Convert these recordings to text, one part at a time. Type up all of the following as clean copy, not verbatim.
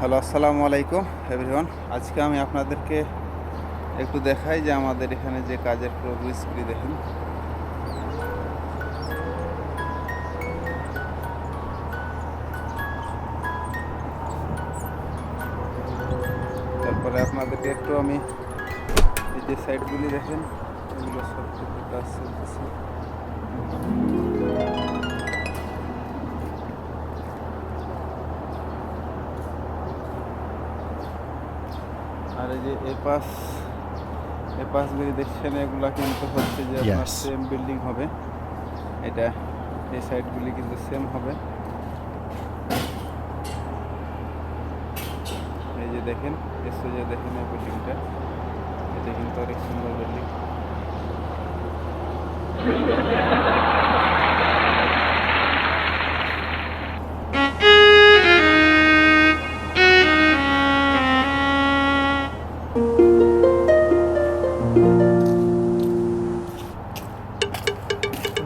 Hello, আসসালামু আলাইকুম everyone. আজকে আমি আপনাদেরকে একটু দেখাই যে আমাদের এখানে যে কাজের প্রোগ্রেসগুলি দেখেন। তারপরে আপনাদেরকে একটু আমি এই যে সাইডগুলি দেখেন, এগুলো সব কিছু কাজ চলতেছে। আর এই যে এ পাশগুলি দেখছেন, এগুলা কিন্তু হচ্ছে যে আপনার Yes. সেম বিল্ডিং হবে। এটা এই সাইডগুলি কিন্তু সেম হবে। এই যে দেখেন, এসে যে দেখেন এই বিল্ডিংটা, এটা কিন্তু অনেক সুন্দর বিল্ডিং।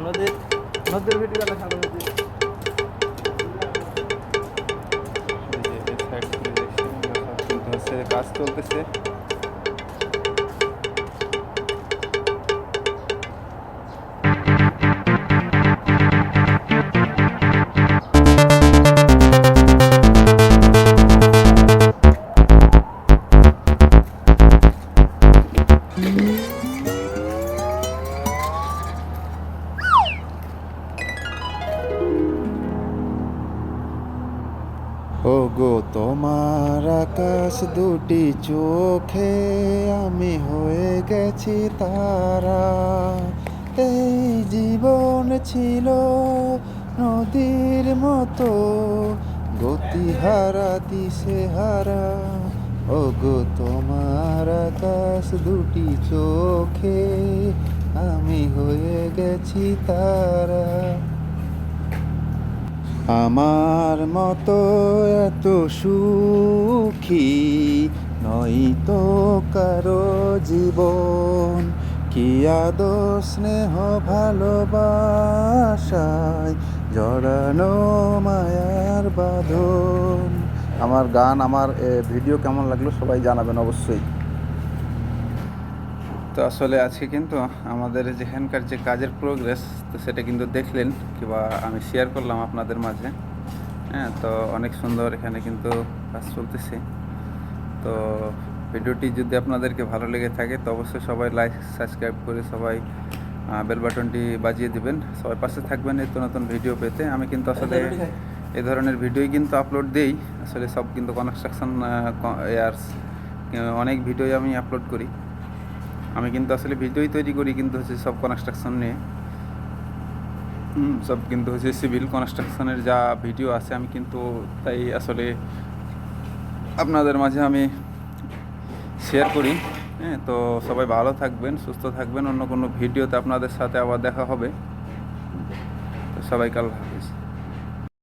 নদীর নদীর ভিডিও দেখা যাবে। এই সাইড থেকে দেখছেন, এগুলো সব কিন্তু হচ্ছে কাজ চলতেছে। ওগো তোমার আকাশ দুটি চোখে আমি হয়ে গেছি তারা। এই জীবন ছিল নদীর মতো গতিহারা দিশেহারা। ওগো তোমার আকাশ দুটি চোখে আমি হয়ে গেছি তারা। আমার মতো এত সুখী নয় তো কারো জীবন, কি আদর স্নেহ ভালোবাসায় জড়ানো মায়ার বাঁধন। আমার গান, আমার ভিডিও কেমন লাগলো সবাই জানাবেন অবশ্যই। তো আসলে আজকে কিন্তু আমাদের যেখানকার যে কাজের প্রোগ্রেস, তো সেটা কিন্তু দেখলেন কিংবা আমি শেয়ার করলাম আপনাদের মাঝে। হ্যাঁ, তো অনেক সুন্দর এখানে কিন্তু কাজ চলতেছে। তো ভিডিওটি যদি আপনাদেরকে ভালো লেগে থাকে তো অবশ্যই সবাই লাইক সাবস্ক্রাইব করে সবাই বেল বাটনটি বাজিয়ে দিবেন। সবাই পাশে থাকবেন নিত্য নতুন ভিডিও পেতে। আমি কিন্তু আসলে এই ধরনের ভিডিওই কিন্তু আপলোড দেই। আসলে সব কিন্তু কনস্ট্রাকশন এয়ার্স অনেক ভিডিওই আমি আপলোড করি। আমি কিন্তু আসলে ভিডিওই তৈরি করি কিন্তু হচ্ছে সব কনস্ট্রাকশন নিয়ে। সব কিন্তু হচ্ছে সিভিল কনস্ট্রাকশনের যা ভিডিও আছে আমি কিন্তু তাই আসলে আপনাদের মাঝে আমি শেয়ার করি। হ্যাঁ, তো সবাই ভালো থাকবেন, সুস্থ থাকবেন। অন্য কোনো ভিডিওতে আপনাদের সাথে আবার দেখা হবে। তো সবাইকে আল্লাহ হাফেজ।